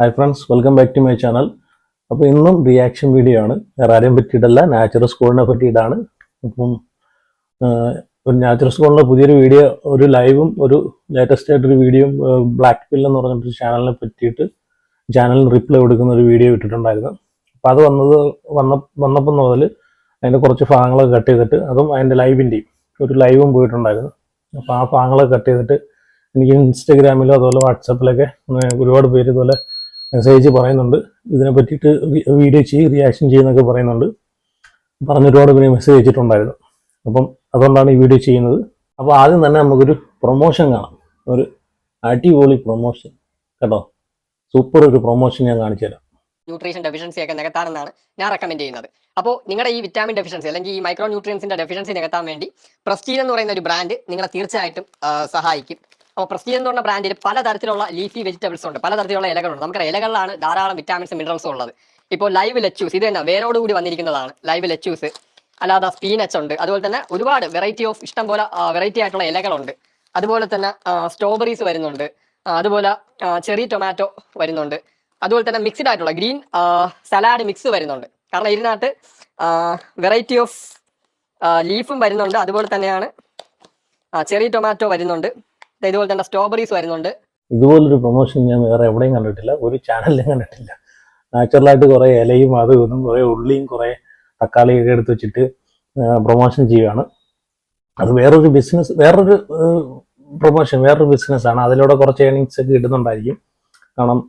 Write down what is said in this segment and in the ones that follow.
Hi friends, welcome back to my channel. അപ്പോൾ ഇന്നും reaction video ആണ്. വേറെ ആരെയും പറ്റിയിട്ടല്ല, നാച്ചുറൽ സ്കൂളിനെ പറ്റിയിട്ടാണ്. അപ്പം ഒരു നാച്ചുറൽ സ്കൂളിൻ്റെ പുതിയൊരു വീഡിയോ, ഒരു ലൈവും ഒരു ലേറ്റസ്റ്റ് ആയിട്ടൊരു വീഡിയോയും ബ്ലാക്ക് പിൽ എന്ന് പറഞ്ഞിട്ടൊരു ചാനലിനെ പറ്റിയിട്ട് ചാനലിന് റിപ്ലൈ കൊടുക്കുന്ന ഒരു വീഡിയോ ഇട്ടിട്ടുണ്ടായിരുന്നു. അപ്പോൾ അത് വന്നപ്പോൾ മുതൽ അതിൻ്റെ കുറച്ച് ഭാഗങ്ങളൊക്കെ കട്ട് ചെയ്തിട്ട് അതും അതിൻ്റെ ലൈവിൻ്റെയും ഒരു ലൈവും പോയിട്ടുണ്ടായിരുന്നു. അപ്പോൾ ആ ഭാഗങ്ങളൊക്കെ കട്ട് ചെയ്തിട്ട് എനിക്ക് ഇൻസ്റ്റഗ്രാമിലോ അതുപോലെ വാട്സാപ്പിലൊക്കെ ഒരുപാട് പേര് ഇതുപോലെ മെസ്സേജ് പറയുന്നുണ്ട്, ഇതിനെ പറ്റിയിട്ട് വീഡിയോ റിയാക്ഷൻ ചെയ്യുന്നൊക്കെ പറയുന്നുണ്ട്. ഒരുപാട് പേര് മെസ്സേജ് അയച്ചിട്ടുണ്ടായിരുന്നു. അപ്പം അതുകൊണ്ടാണ് ഈ വീഡിയോ ചെയ്യുന്നത്. അപ്പോൾ ആദ്യം തന്നെ നമുക്കൊരു പ്രൊമോഷൻ കാണാം. ഒരു അടിപൊളി പ്രൊമോഷൻ കേട്ടോ, സൂപ്പർ ഒരു പ്രൊമോഷൻ ഞാൻ കാണിച്ചു തരാം. ന്യൂട്രീഷൻ ഡെഫിഷ്യൻസി ഒക്കെ നികത്താനെന്നാണ് ഞാൻ റെക്കമെൻഡ് ചെയ്യുന്നത്. അപ്പോൾ നിങ്ങളുടെ ഈ വിറ്റാമിൻ ഡെഫിഷ്യൻസി അല്ലെങ്കിൽ ഈ മൈക്രോ ന്യൂട്രിയൻസിന്റെ ഡെഫിഷ്യൻസി നികത്താൻ വേണ്ടി പ്രസ്റ്റീജ് എന്ന് പറയുന്ന ഒരു ബ്രാൻഡ് നിങ്ങളെ തീർച്ചയായിട്ടും സഹായിക്കും. അപ്പോൾ പ്രസ്റ്റീജ് എന്ന് പറഞ്ഞ ബ്രാൻഡിൽ പലതരത്തിലുള്ള ലീഫി വെജിറ്റബിൾസ് ഉണ്ട്, പലതരത്തിലുള്ള ഇലകളുണ്ട്. നമുക്ക് ഇലകളിലാണ് ധാരാളം വിറ്റാമിൻസും മിനറൽസും ഉള്ളത്. ഇപ്പോൾ ലൈവ് ലെറ്റ്യൂസ്, ഇത് തന്നെ വേരോടുകൂടി വന്നിരിക്കുന്നതാണ് ലൈവ് ലെറ്റ്യൂസ്. അല്ലാതെ സ്പീനച്ച് ഉണ്ട്, അതുപോലെ തന്നെ ഒരുപാട് വെറൈറ്റി ഓഫ് ഇഷ്ടം പോലെ വെറൈറ്റി ആയിട്ടുള്ള ഇലകളുണ്ട്. അതുപോലെ തന്നെ സ്ട്രോബെറീസ് വരുന്നുണ്ട്, അതുപോലെ ചെറി ടൊമാറ്റോ വരുന്നുണ്ട്, അതുപോലെ തന്നെ മിക്സ്ഡ് ആയിട്ടുള്ള ഗ്രീൻ സലാഡ് മിക്സ് വരുന്നുണ്ട്. കാരണം ഇതിനകത്ത് വെറൈറ്റി ഓഫ് ലീഫും വരുന്നുണ്ട്, അതുപോലെ തന്നെയാണ് ചെറി ടൊമാറ്റോ വരുന്നുണ്ട്, ഇതുപോലെ തന്നെ സ്ട്രോബെറീസ് വരുന്നുണ്ട്. ഇതുപോലൊരു പ്രൊമോഷൻ ഞാൻ വേറെ എവിടെയും കണ്ടിട്ടില്ല, ഒരു ചാനലിലും കണ്ടിട്ടില്ല. നാച്ചുറലായിട്ട് കുറേ ഇലയും അതും ഇതും കുറേ ഉള്ളിയും കുറേ തക്കാളിയൊക്കെ എടുത്ത് വെച്ചിട്ട് പ്രൊമോഷൻ ചെയ്യുകയാണ്. അത് വേറൊരു ബിസിനസ്, വേറൊരു പ്രൊമോഷൻ, വേറൊരു ബിസിനസ്സാണ്. അതിലൂടെ കുറച്ച് ഏണിങ്സ് ഒക്കെ കിട്ടുന്നുണ്ടായിരിക്കും. കാരണം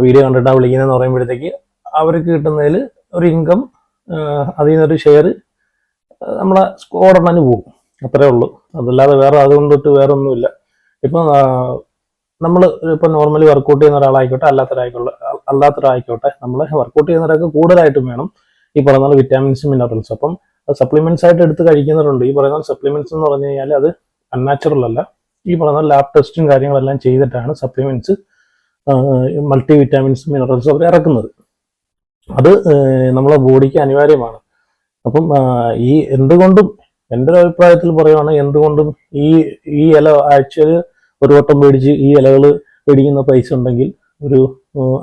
വീഡിയോ കണ്ടിട്ടാണ് വിളിക്കുന്നതെന്ന് പറയുമ്പോഴത്തേക്ക് അവർക്ക് കിട്ടുന്നതിൽ ഒരു ഇൻകം, അതിൽ നിന്നൊരു ഷെയർ നമ്മളെ സ്കോഡണ്ണന് പോകും, അത്രേ ഉള്ളൂ. അതല്ലാതെ വേറെ അതുകൊണ്ടിട്ട് വേറെ ഒന്നുമില്ല. ഇപ്പം നമ്മൾ ഇപ്പം നോർമലി വർക്കൗട്ട് ചെയ്യുന്ന ഒരാളായിക്കോട്ടെ അല്ലാത്തൊരായിക്കോട്ടെ നമ്മൾ വർക്കൗട്ട് ചെയ്യുന്നവരൊക്കെ കൂടുതലായിട്ടും വേണം ഈ പറയുന്ന വിറ്റാമിൻസും മിനറൽസും. അപ്പം സപ്ലിമെന്റ്സ് ആയിട്ട് എടുത്ത് കഴിക്കുന്നവരുണ്ട്. ഈ പറയുന്ന സപ്ലിമെന്റ്സ് എന്ന് പറഞ്ഞു കഴിഞ്ഞാൽ അത് അൺനാച്ചുറൽ അല്ല. ഈ പറയുന്ന ലാബ് ടെസ്റ്റും കാര്യങ്ങളെല്ലാം ചെയ്തിട്ടാണ് സപ്ലിമെന്റ്സ്, മൾട്ടി വിറ്റാമിൻസും മിനറൽസും അവർ ഇറക്കുന്നത്. അത് നമ്മളെ ബോഡിക്ക് അനിവാര്യമാണ്. അപ്പം ഈ എന്തുകൊണ്ടും എൻ്റെ ഒരു അഭിപ്രായത്തിൽ പറയുവാണ്, എന്തുകൊണ്ടും ഈ ഇല ആഴ്ചയിൽ ഒരു വട്ടം മേടിച്ച് ഈ ഇലകൾ മേടിക്കുന്ന പൈസ ഉണ്ടെങ്കിൽ ഒരു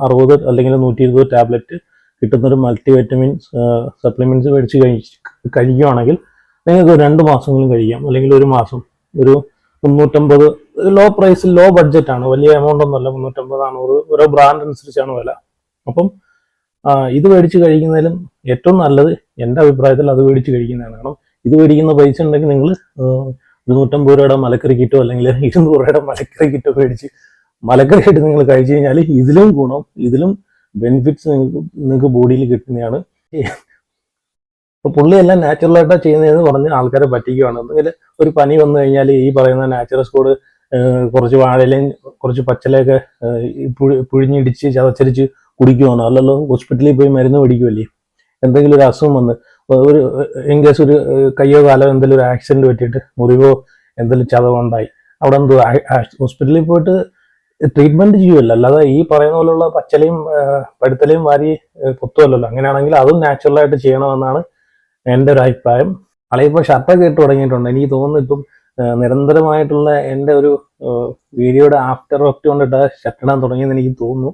60 അല്ലെങ്കിൽ 120 ടാബ്ലറ്റ് കിട്ടുന്നൊരു മൾട്ടി വൈറ്റമിൻസ് സപ്ലിമെന്റ്സ് മേടിച്ച് കഴിക്കുകയാണെങ്കിൽ നിങ്ങൾക്ക് 2 മാസമെങ്കിലും കഴിക്കാം, അല്ലെങ്കിൽ ഒരു മാസം. ഒരു 350 ലോ പ്രൈസിൽ, ലോ ബഡ്ജറ്റാണ്, വലിയ എമൗണ്ട് ഒന്നുമല്ല. 350 400 ഓരോ ബ്രാൻഡ് അനുസരിച്ചാണ് വില. അപ്പം ഇത് മേടിച്ച് കഴിക്കുന്നതിലും ഏറ്റവും നല്ലത് എൻ്റെ അഭിപ്രായത്തിൽ അത് മേടിച്ച് കഴിക്കുന്നതാണ്. കാരണം ഇത് മേടിക്കുന്ന പൈസ ഉണ്ടെങ്കിൽ നിങ്ങൾ 150 രൂപയുടെ മലക്കറി കിറ്റോ അല്ലെങ്കിൽ 200 രൂപയുടെ മലക്കറി കിറ്റോ മേടിച്ച് മലക്കറി ആയിട്ട് നിങ്ങൾ കഴിച്ചു കഴിഞ്ഞാൽ ഇതിലും ഗുണം, ഇതിലും ബെനിഫിറ്റ്സ് നിങ്ങൾക്ക് ബോഡിയിൽ കിട്ടുന്നതാണ്. അപ്പോൾ പുള്ളിയെല്ലാം നാച്ചുറലായിട്ടാണ് ചെയ്യുന്നതെന്ന് പറഞ്ഞ് ആൾക്കാരെ പറ്റിക്കുകയാണ്. എന്തെങ്കിലും ഒരു പനി വന്നു കഴിഞ്ഞാൽ ഈ പറയുന്ന നാച്ചുറൽ സ്കോഡ് കുറച്ച് വാഴയിലയും കുറച്ച് പച്ചിലയൊക്കെ പുഴിഞ്ഞിടിച്ച് ചതച്ചരിച്ച് കുടിക്കുവാണോ? അല്ലല്ലോ, ഹോസ്പിറ്റലിൽ പോയി മരുന്ന് മേടിക്കുമല്ലേ. എന്തെങ്കിലും ഒരു അസുഖം വന്ന് ഒരു ഇൻകേസ് ഒരു കയ്യോ കാലോ എന്തെങ്കിലും ഒരു ആക്സിഡന്റ് പറ്റിയിട്ട് മുറിവോ എന്തെങ്കിലും ചതവുണ്ടായി, അവിടെ എന്തോ ഹോസ്പിറ്റലിൽ പോയിട്ട് ട്രീറ്റ്മെന്റ് ചെയ്യുമല്ലോ. അല്ലാതെ ഈ പറയുന്ന പോലുള്ള പച്ചലയും പഴുത്തലയും വാരി പൊത്തുമല്ലോ. അങ്ങനെയാണെങ്കിൽ അതും നാച്ചുറലായിട്ട് ചെയ്യണമെന്നാണ് എൻ്റെ ഒരു അഭിപ്രായം. ആളിപ്പോൾ ഷർട്ടൊക്കെ ഇട്ട് തുടങ്ങിയിട്ടുണ്ട്. എനിക്ക് തോന്നുന്നു ഇപ്പം നിരന്തരമായിട്ടുള്ള എൻ്റെ ഒരു വീഡിയോയുടെ ആഫ്റ്റർ എഫക്റ്റ് കൊണ്ടിട്ട് ഷർട്ടിടാൻ തുടങ്ങിയെന്ന് എനിക്ക് തോന്നുന്നു.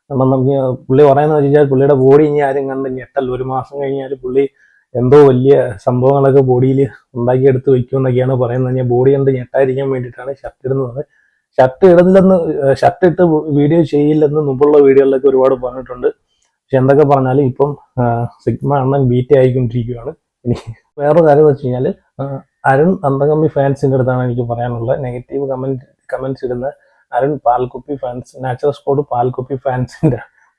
കാരണം നമുക്ക് പുള്ളി പറയുന്നത് വെച്ചാൽ പുള്ളിയുടെ ബോഡി ഇനി ആരും കണ്ട് ഞെട്ടല്ല. ഒരു മാസം കഴിഞ്ഞാൽ പുള്ളി എന്തോ വലിയ സംഭവങ്ങളൊക്കെ ബോഡിയിൽ ഉണ്ടാക്കിയെടുത്ത് വയ്ക്കുമെന്നൊക്കെയാണ് പറയുന്നത്. ഞാൻ ബോഡി കണ്ട് ഞെട്ടായിരിക്കാൻ വേണ്ടിയിട്ടാണ് ഷർട്ട് ഇടുന്നത്. ഷർട്ട് ഇട്ട് വീഡിയോ ചെയ്യില്ലെന്ന് മുമ്പുള്ള വീഡിയോകളിലൊക്കെ ഒരുപാട് പറഞ്ഞിട്ടുണ്ട്. പക്ഷെ എന്തൊക്കെ പറഞ്ഞാലും ഇപ്പം സിഗ്മ അണ്ണൻ ബീറ്റ് ആയിക്കൊണ്ടിരിക്കുകയാണ്. ഇനി വേറൊരു കാര്യം എന്ന് വെച്ച് കഴിഞ്ഞാൽ, അരുൺ അന്തകമ്പി ഫാൻസിൻ്റെ അടുത്താണ് എനിക്ക് പറയാനുള്ളത്. നെഗറ്റീവ് കമന്റ്സ് ഇടുന്ന അരുൺ പാൽക്കുപ്പി ഫാൻസ്, നാച്ചുറൽ സ്കോഡ് പാൽക്കുപ്പി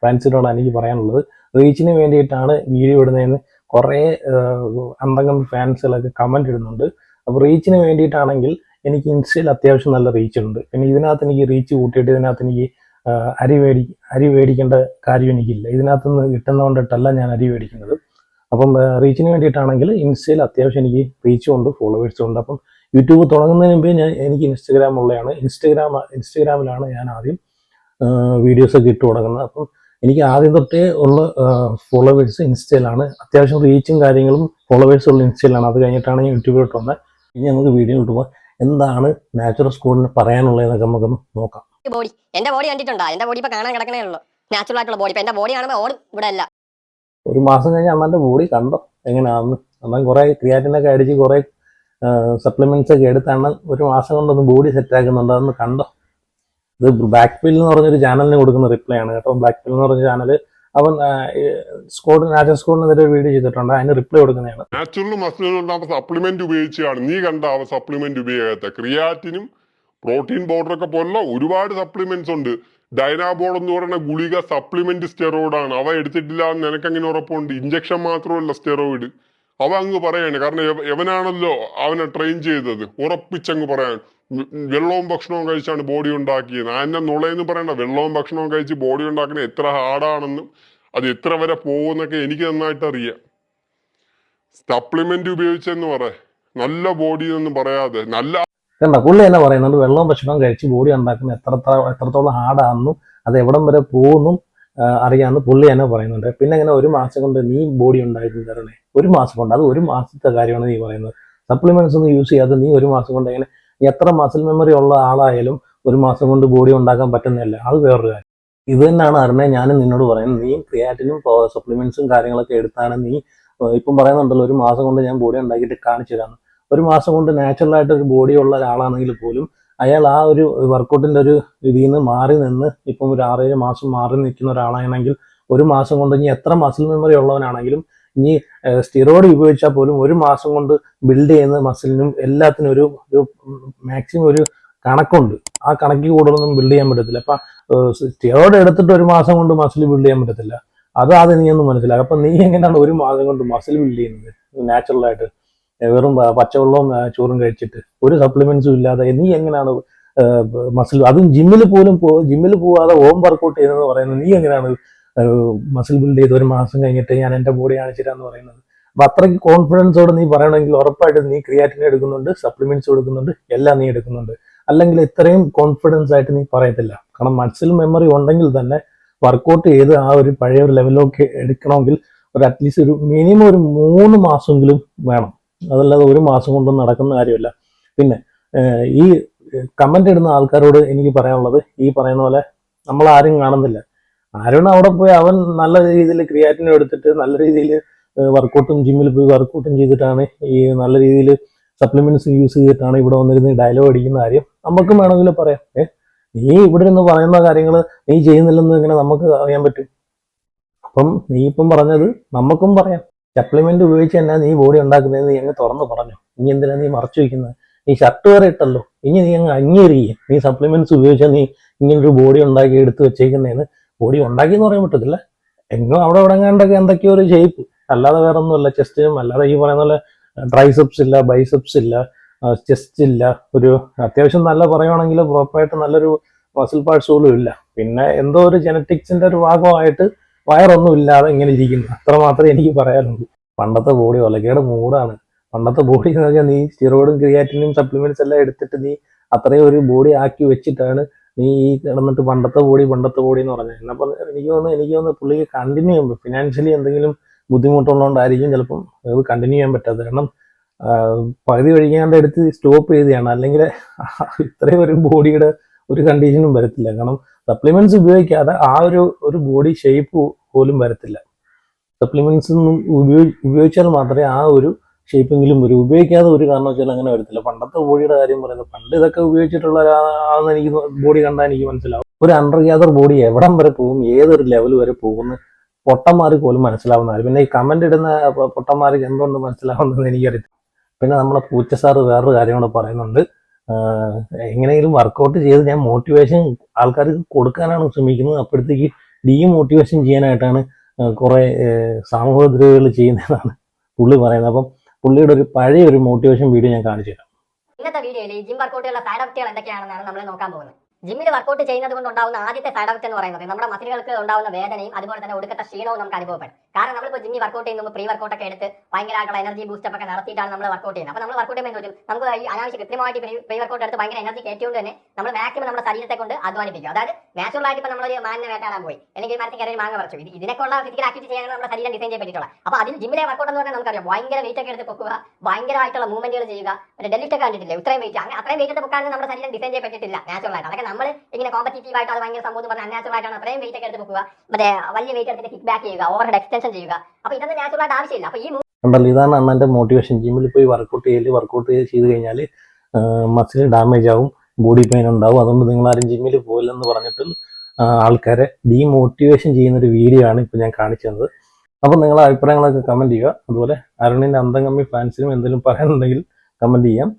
ഫാൻസിനോടാണ് എനിക്ക് പറയാനുള്ളത്. റീച്ചിന് വേണ്ടിയിട്ടാണ് വീഡിയോ ഇടുന്നതെന്ന് കുറേ അന്തകമ്പി ഫാൻസുകളൊക്കെ കമന്റ് ഇടുന്നുണ്ട്. അപ്പോൾ റീച്ചിന് വേണ്ടിയിട്ടാണെങ്കിൽ എനിക്ക് ഇൻസ്റ്റയിൽ അത്യാവശ്യം നല്ല റീച്ച് ഉണ്ട്. പിന്നെ ഇതിനകത്ത് എനിക്ക് റീച്ച് കൂട്ടിയിട്ട് ഇതിനകത്ത് എനിക്ക് അരി മേടിക്കേണ്ട കാര്യം എനിക്കില്ല. ഇതിനകത്ത് നിന്ന് കിട്ടുന്നതുകൊണ്ടിട്ടല്ല ഞാൻ അരി മേടിക്കുന്നത്. അപ്പം റീച്ചിന് വേണ്ടിയിട്ടാണെങ്കിൽ ഇൻസ്റ്റയിൽ അത്യാവശ്യം എനിക്ക് റീച്ചും ഉണ്ട്, ഫോളോവേഴ്സും ഉണ്ട്. അപ്പം യൂട്യൂബ് തുടങ്ങുന്നതിന് മുമ്പേ എനിക്ക് ഇൻസ്റ്റഗ്രാം ഉള്ളതാണ്. ഇൻസ്റ്റഗ്രാമിലാണ് ഞാൻ ആദ്യം വീഡിയോസൊക്കെ ഇട്ട് തുടങ്ങുന്നത്. അപ്പം എനിക്ക് ആദ്യം തൊട്ടേ ഉള്ള ഫോളോവേഴ്സ് ഇൻസ്റ്റയിലാണ്. അത്യാവശ്യം റീച്ചും കാര്യങ്ങളും ഫോളോവേഴ്സ് ഉള്ള ഇൻസ്റ്റയിലാണ്. അത് കഴിഞ്ഞിട്ടാണ് ഞാൻ യൂട്യൂബിലോട്ട് വന്നത്. ഇനി നമുക്ക് വീഡിയോ കിട്ടുമ്പോൾ എന്താണ് നാച്ചുറൽ സ്കോഡിന് പറയാനുള്ളതെന്നൊക്കെ നമുക്കൊന്ന് നോക്കാം. ബോഡി, എന്റെ ബോഡി കണ്ടിട്ടുണ്ടോ? എന്റെ ബോഡി ഇപ്പൊ കാണാൻ കിടക്കണേ ഉള്ളൂ. നാച്ചുറൽ ആയിട്ടുള്ള ബോഡി. ഇപ്പൊ എന്റെ ബോഡി കാണുമ്പോൾ ഓടും ഇവിടെ അല്ല. ഒരു മാസം കഴിഞ്ഞ് അണ്ണൻ്റെ ബോഡി കണ്ടോ എങ്ങനെയാണെന്ന്. അണ്ണൻ കുറേ ക്രിയാറ്റിനൊക്കെ അടിച്ച് കുറേ സപ്ലിമെന്റ്സ് ഒക്കെ എടുത്താണ് ഒരു മാസം കൊണ്ടൊന്ന് ബോഡി സെറ്റ് ആക്കുന്നുണ്ട്. അതൊന്ന് കണ്ടോ. ഇത് ബ്ലാക്ക് പിൽ എന്ന് പറഞ്ഞൊരു ചാനലിന് കൊടുക്കുന്ന റിപ്ലൈ ആണ് കേട്ടോ. ബ്ലാക്ക് പിൽ എന്ന് പറഞ്ഞ ചാനൽ അവൻ സ്കോഡ് നാച്ചുറൽ സ്കോഡിനെതിരെ വീഡിയോ ചെയ്തിട്ടുണ്ട്, അതിന് റിപ്ലൈ കൊടുക്കുന്നതാണ്. നാച്ചുറൽ മസിലുണ്ടാകുമ്പോൾ സപ്ലിമെന്റ് ഉപയോഗിച്ചാണ് നീ കണ്ട അവ സപ്ലിമെന്റ് ഉപയോഗിക്കാത്ത. ക്രിയാറ്റിനും പ്രോട്ടീൻ പൗഡറൊക്കെ പോലുള്ള ഒരുപാട് സപ്ലിമെന്റ്സ് ഉണ്ട്. ഡൈനാബോൾ എന്ന് പറയുന്ന ഗുളിക സപ്ലിമെന്റ് സ്റ്റെറോയിഡാണ്. അവ എടുത്തിട്ടില്ല എന്ന് നിനക്കെങ്ങനെ ഉറപ്പുണ്ട്? ഇഞ്ചക്ഷൻ മാത്രമല്ല സ്റ്റെറോയിഡ്. അവ അങ്ങ് പറയാണ്, കാരണം എവനാണല്ലോ അവനെ ട്രെയിൻ ചെയ്തത്. ഉറപ്പിച്ചങ്ങ് പറയാൻ വെള്ളവും ഭക്ഷണവും കഴിച്ചാണ് ബോഡി ഉണ്ടാക്കിയത്. എന്നെ നുളയെന്ന് പറയണ്ട. വെള്ളവും ഭക്ഷണവും കഴിച്ച് ബോഡി ഉണ്ടാക്കുന്നത് എത്ര ഹാർഡാണെന്നും അത് എത്ര വരെ പോകുന്നൊക്കെ എനിക്ക് നന്നായിട്ട് അറിയാം. സപ്ലിമെന്റ് ഉപയോഗിച്ചെന്ന് പറ, നല്ല ബോഡി എന്നൊന്നും പറയാതെ. നല്ല കണ്ട പുള്ളി തന്നെ പറയുന്നുണ്ട് വെള്ളവും ഭക്ഷണവും കഴിച്ച് ബോഡി ഉണ്ടാക്കുന്ന എത്രത്തോളം ഹാർഡാണെന്നും അത് എവിടം വരെ പോകുന്നും അറിയാമെന്ന് പുള്ളി തന്നെ പറയുന്നുണ്ട്. പിന്നെ അങ്ങനെ ഒരു മാസം കൊണ്ട് നീ ബോഡി ഉണ്ടാക്കി തരണേ? ഒരു മാസം കൊണ്ട്, അത് ഒരു മാസത്തെ കാര്യമാണ് നീ പറയുന്നത്. സപ്ലിമെന്റ്സ് ഒന്നും യൂസ് ചെയ്യാതെ നീ ഒരു മാസം കൊണ്ട് എങ്ങനെ? എത്ര മസിൽ മെമ്മറി ഉള്ള ആളായാലും ഒരു മാസം കൊണ്ട് ബോഡി ഉണ്ടാക്കാൻ പറ്റുന്നില്ല. അത് വേറൊരു കാര്യം. ഇത് തന്നെയാണ് അറിഞ്ഞേ ഞാനും നിന്നോട് പറയുന്നത്. നീ ക്രിയാറ്റിനും സപ്ലിമെന്റ്സും കാര്യങ്ങളൊക്കെ എടുത്താണ് നീ ഇപ്പം പറയുന്നുണ്ടല്ലോ ഒരു മാസം കൊണ്ട് ഞാൻ ബോഡി ഉണ്ടാക്കിയിട്ട് കാണിച്ചു തരാമെന്ന്. ഒരു മാസം കൊണ്ട് നാച്ചുറലായിട്ട് ഒരു ബോഡി ഉള്ള ഒരാളാണെങ്കിൽ പോലും അയാൾ ആ ഒരു വർക്കൗട്ടിന്റെ ഒരു ഇതിൽ നിന്ന് മാറി നിന്ന് ഇപ്പം ഒരു 6-7 മാസം മാറി നിൽക്കുന്ന ഒരാളാണെങ്കിൽ ഒരു മാസം കൊണ്ട് ഇനി എത്ര മസിൽ മെമ്മറി ഉള്ളവനാണെങ്കിലും ഇനി സ്റ്റിറോയിഡ് ഉപയോഗിച്ചാൽ പോലും ഒരു മാസം കൊണ്ട് ബിൽഡ് ചെയ്യുന്ന മസിലിനും എല്ലാത്തിനും ഒരു മാക്സിമം ഒരു കണക്കുണ്ട്. ആ കണക്കിൽ കൂടുതലൊന്നും ബിൽഡ് ചെയ്യാൻ പറ്റത്തില്ല. അപ്പം സ്റ്റിറോയിഡ് എടുത്തിട്ട് ഒരു മാസം കൊണ്ട് മസിൽ ബിൽഡ് ചെയ്യാൻ പറ്റത്തില്ല. അത് നീ ഒന്നും മനസ്സിലാക്കും. അപ്പം നീ എങ്ങനെയാണ് ഒരു മാസം കൊണ്ട് മസിൽ ബിൽഡ് ചെയ്യുന്നത് നാച്ചുറലായിട്ട്? വെറും പച്ചവെള്ളവും ചോറും കഴിച്ചിട്ട് ഒരു സപ്ലിമെന്റ്സും ഇല്ലാതെ നീ എങ്ങനെയാണ് മസിൽ, അതും ജിമ്മിൽ പോവാതെ ഹോം വർക്കൗട്ട് ചെയ്യുന്നതെന്ന് പറയുന്നത്? നീ എങ്ങനെയാണ് മസിൽ ബിൽഡ് ചെയ്ത് ഒരു മാസം കഴിഞ്ഞിട്ട് ഞാൻ എൻ്റെ ബോഡി കാണിച്ചിട്ടാന്ന് പറയുന്നത്? അപ്പൊ അത്രയ്ക്ക് കോൺഫിഡൻസോടെ നീ പറയണമെങ്കിൽ ഉറപ്പായിട്ടും നീ ക്രിയാറ്റിൻ എടുക്കുന്നുണ്ട്, സപ്ലിമെന്റ്സ് എടുക്കുന്നുണ്ട്, എല്ലാം നീ എടുക്കുന്നുണ്ട്. അല്ലെങ്കിൽ ഇത്രയും കോൺഫിഡൻസ് ആയിട്ട് നീ പറയത്തില്ല. കാരണം മസിൽ മെമ്മറി ഉണ്ടെങ്കിൽ തന്നെ വർക്കൗട്ട് ചെയ്ത് ആ ഒരു പഴയ ഒരു ലെവലിലൊക്കെ എടുക്കണമെങ്കിൽ ഒരു അറ്റ്ലീസ്റ്റ് ഒരു മിനിമം ഒരു 3 മാസമെങ്കിലും വേണം. അതല്ലാതെ ഒരു മാസം കൊണ്ടൊന്നും നടക്കുന്ന കാര്യമല്ല. പിന്നെ ഈ കമന്റ് ഇടുന്ന ആൾക്കാരോട് എനിക്ക് പറയാനുള്ളത്, ഈ പറയുന്ന പോലെ നമ്മൾ ആരും കാണുന്നില്ല. ആരും അവിടെ പോയി അവൻ നല്ല രീതിയിൽ ക്രിയാറ്റിനും എടുത്തിട്ട് നല്ല രീതിയിൽ വർക്കൗട്ടും ജിമ്മിൽ പോയി വർക്കൗട്ടും ചെയ്തിട്ടാണ് ഈ നല്ല രീതിയിൽ സപ്ലിമെന്റ്സ് യൂസ് ചെയ്തിട്ടാണ് ഇവിടെ വന്നിരുന്ന് ഡയലോഗ് അടിക്കുന്ന കാര്യം നമുക്കും വേണമെങ്കിൽ പറയാം. നീ ഇവിടെ നിന്ന് പറയുന്ന കാര്യങ്ങൾ നീ ചെയ്യുന്നില്ലെന്ന് എങ്ങനെ നമുക്ക് അറിയാൻ പറ്റും? അപ്പം നീ ഇപ്പം പറഞ്ഞത് നമുക്കും പറയാം. സപ്ലിമെന്റ് ഉപയോഗിച്ച് തന്നെ നീ ബോഡി ഉണ്ടാക്കുന്നതെന്ന് നീ അങ്ങ് തുറന്ന് പറഞ്ഞു. ഇനി എന്തിനാ നീ മറച്ചു വയ്ക്കുന്നത്? നീ ഷർട്ട് വരെ ഇട്ടല്ലോ, ഇനി നീ അങ്ങ് അംഗീകരിക്കുക. നീ സപ്ലിമെന്റ്സ് ഉപയോഗിച്ചാൽ നീ ഇങ്ങനൊരു ബോഡി ഉണ്ടാക്കി എടുത്ത് വെച്ചേക്കുന്നതെന്ന്. ബോഡി ഉണ്ടാക്കി എന്ന് പറയാൻ പറ്റത്തില്ല, എങ്ങോ അവിടെ ഉടങ്ങാണ്ടൊക്കെ എന്തൊക്കെയോ ഒരു ഷേപ്പ്, അല്ലാതെ വേറെ ഒന്നുമല്ല. ചെസ്റ്റിനും അല്ലാതെ ഈ പറയുന്ന പോലെ ട്രൈസെപ്സ് ഇല്ല, ബൈസെപ്സ് ഇല്ല, ചെസ്റ്റ് ഇല്ല. ഒരു അത്യാവശ്യം നല്ല പറയുവാണെങ്കിൽ പ്രോപ്പറായിട്ട് നല്ലൊരു മസിൽ പാർട്സ് പോലും ഇല്ല. പിന്നെ എന്തോ ഒരു ജനറ്റിക്സിന്റെ ഒരു ഭാഗമായിട്ട് വയറൊന്നും ഇല്ലാതെ ഇങ്ങനെ ഇരിക്കുന്നു. അത്ര മാത്രമേ എനിക്ക് പറയാനുള്ളൂ. പണ്ടത്തെ ബോഡി ഒലക്കയുടെ മൂടാണ്. പണ്ടത്തെ ബോഡി എന്ന് പറഞ്ഞാൽ നീ സ്റ്റിറോയിഡും ക്രിയാറ്റിനും സപ്ലിമെന്റ്സ് എല്ലാം എടുത്തിട്ട് നീ അത്രയും ഒരു ബോഡി ആക്കി വെച്ചിട്ടാണ് നീ ഈ കിടന്നിട്ട് പണ്ടത്തെ ബോഡി എന്ന് പറഞ്ഞത്. എന്നപ്പോൾ എനിക്ക് തോന്നുന്നു പുള്ളിക്ക് കണ്ടിന്യൂ ചെയ്യുമ്പോൾ ഫിനാൻഷ്യലി എന്തെങ്കിലും ബുദ്ധിമുട്ടുള്ളതുകൊണ്ടായിരിക്കും ചിലപ്പം അത് കണ്ടിന്യൂ ചെയ്യാൻ പറ്റാത്തത്. കാരണം പകുതി കഴിക്കാണ്ട് എടുത്ത് സ്റ്റോപ്പ് ചെയ്തതാണ്. അല്ലെങ്കിൽ ഇത്രയും ഒരു ബോഡിയുടെ ഒരു കണ്ടീഷനും വരത്തില്ല. കാരണം സപ്ലിമെന്റ്സ് ഉപയോഗിക്കാതെ ആ ഒരു ബോഡി ഷേപ്പ് പോലും വരത്തില്ല. സപ്ലിമെന്റ്സ് ഉപയോഗിച്ചാൽ മാത്രമേ ആ ഒരു ഷേപ്പെങ്കിലും വരും. ഉപയോഗിക്കാതെ ഒരു കാരണവശാലും അങ്ങനെ വരത്തില്ല. പണ്ടത്തെ ബോഡിയുടെ കാര്യം പറയുന്നത്, പണ്ട് ഇതൊക്കെ ഉപയോഗിച്ചിട്ടുള്ള ആണെന്ന് എനിക്ക് ബോഡി കണ്ടാൽ എനിക്ക് മനസ്സിലാവും. ഒരു അണ്ടർ ഗ്യാദർ ബോഡി എവിടം വരെ പോകും, ഏതൊരു ലെവൽ വരെ പോകുന്നു പൊട്ടന്മാർക്ക് പോലും മനസ്സിലാവുന്നതാണ്. പിന്നെ ഈ കമന്റ് ഇടുന്ന പൊട്ടന്മാർക്ക് എന്തുകൊണ്ട് മനസ്സിലാവുന്നതെന്ന് എനിക്കറിയത്തില്ല. പിന്നെ നമ്മളെ പൂച്ച സാറ് വേറൊരു കാര്യം കൂടെ പറയുന്നുണ്ട്. എങ്ങനെയെങ്കിലും വർക്കൗട്ട് ചെയ്ത് ഞാൻ മോട്ടിവേഷൻ ആൾക്കാർക്ക് കൊടുക്കാനാണ് ശ്രമിക്കുന്നത്. അപ്പോഴത്തേക്ക് ഡീമോട്ടിവേഷൻ ചെയ്യാനായിട്ടാണ് കുറെ സാമൂഹ്യദ്രോഹികൾ ചെയ്യുന്നതാണ് പുള്ളി പറയുന്നത്. അപ്പം പുള്ളിയുടെ ഒരു പഴയ ഒരു മോട്ടിവേഷൻ വീഡിയോ ഞാൻ കാണിച്ചു തരാം. ഇന്നത്തെ വീഡിയോയിൽ ഈ ജിം വർക്കൗട്ടുകളുടെ സൈഡ് എഫക്റ്റുകൾ എന്തൊക്കെയാണെന്നാണ് നമ്മൾ നോക്കാൻ പോകുന്നത്. ജിമ്മിൽ വർക്കൗട്ട് ചെയ്യുന്നത് കൊണ്ട് ഉണ്ടാവുന്ന ആദ്യത്തെ സൈഡ് എഫക്റ്റ് എന്ന് പറയുന്നത് നമ്മുടെ മസിലുകൾക്ക് ഉണ്ടാവുന്ന വേദനയും അതുപോലെ തന്നെ ഒടുക്കത്തെ ക്ഷീണവും നമുക്ക് അനുഭവപ്പെടും. കാരണം നമ്മളിപ്പോൾ ജിമ്മിൽ വർക്കൗട്ട് ചെയ്യുമ്പോൾ പ്രീ വർക്കൗട്ട് ഒക്കെ എടുത്ത് ഭയങ്കരമായിട്ടുള്ള എനർജി ബൂസ്റ്റപ്പ് ഒക്കെ നടത്തിയിട്ടാണ് നമ്മൾ വർക്കൗട്ട് ചെയ്യുന്നത്. അപ്പോൾ നമ്മൾ വർക്കൗട്ട് ചെയ്യുമ്പോൾ നമുക്ക് ഈ അനാവശ്യം കൃത്യമായിട്ട് പ്രീ വർക്കൗട്ട് എടുത്ത് ഭയങ്കര എനർജി കയറ്റിക്കൊണ്ട് തന്നെ നമ്മൾ മാക്സിമം നമ്മുടെ ശരീരത്തെ കൊണ്ട് അധ്വാനിപ്പിക്കുക. അതായത് നാച്ചുറൽ ആയിട്ട് ഇപ്പൊ നമ്മളൊരു മാനിനെ വേട്ടാടാൻ പോയി, അല്ലെങ്കിൽ മരത്തിൽ കയറി മാങ്ങ പറിച്ചു, ഇതിനൊക്കെയുള്ള ഫിസിക്കൽ ആക്ടിവിറ്റി ചെയ്യാൻ നമ്മുടെ ശരീരം ഡിസൈൻ ചെയ്യപ്പെട്ടിട്ടുള്ള. അപ്പോൾ അതിൽ ജിമ്മിലെ വർക്കൗട്ട് എന്ന് പറഞ്ഞാൽ നമുക്കറിയാം, ഭയങ്കര വെയിറ്റ് ഒക്കെ എടുത്ത് പൊക്കുക, ഭയങ്കരമായിട്ടുള്ള മൂവ്മെന്റുകൾ ചെയ്യുക, മറ്റേ ഡെലിഫ്റ്റ് ഒക്കെ കണ്ടിട്ടില്ലേ, ഇത്രയും വെയിറ്റ്, അങ്ങനെ അത്രയും വെയിറ്റ് എടുത്ത് പൊക്കാനൊന്നും നമ്മുടെ ശരീരം ഡിസൈൻ ചെയ്യപ്പെട്ടിട്ടില്ല നാച്ചുറൽ ആയിട്ട്. അതൊക്കെ നമ്മൾ ഇങ്ങനെ കോമ്പറ്റീറ്റീവ് ആയിട്ട് അത് ഭയങ്കര സംഭവം പറഞ്ഞാൽ അൺനാച്ചുറൽ ആയിട്ടാണ് അത്രയും വെയിറ്റ് ഒക്കെ എടുത്ത് പൊക്കുക, മറ്റേ വലിയ വെയിറ്റ് എടുത്തിട്ട് കിക്ക് ബാക്ക് ചെയ്യുക, ഓവർ ഹെഡ് എക്സ്റ്റൻഷൻ ചെയ്യുക. അപ്പോൾ ഇതൊന്നും നാച്ചുറൽ ആയിട്ട് ആവശ്യമില്ല. അപ്പോൾ ഈ കണ്ടല്ലോ, ഇതാണ് അണ്ണൻ്റെ മോട്ടിവേഷൻ. ജിമ്മിൽ പോയി വർക്കൗട്ട് ചെയ്ത് കഴിഞ്ഞാൽ മസിൽ ഡാമേജ് ആവും, ബോഡി പെയിൻ ഉണ്ടാവും, അതുകൊണ്ട് നിങ്ങളാരും ജിമ്മിൽ പോയില്ലെന്ന് പറഞ്ഞിട്ട് ആൾക്കാരെ ഡീമോട്ടിവേഷൻ ചെയ്യുന്നൊരു വീഡിയോ ആണ് ഇപ്പോൾ ഞാൻ കാണിച്ചു തന്നത്. അപ്പോൾ നിങ്ങളുടെ അഭിപ്രായങ്ങളൊക്കെ കമൻറ്റ് ചെയ്യുക. അതുപോലെ അരുണിൻ്റെ അന്തംഗമ്മി ഫാൻസിനും എന്തെങ്കിലും പറയാനുണ്ടെങ്കിൽ കമൻറ്റ് ചെയ്യാം.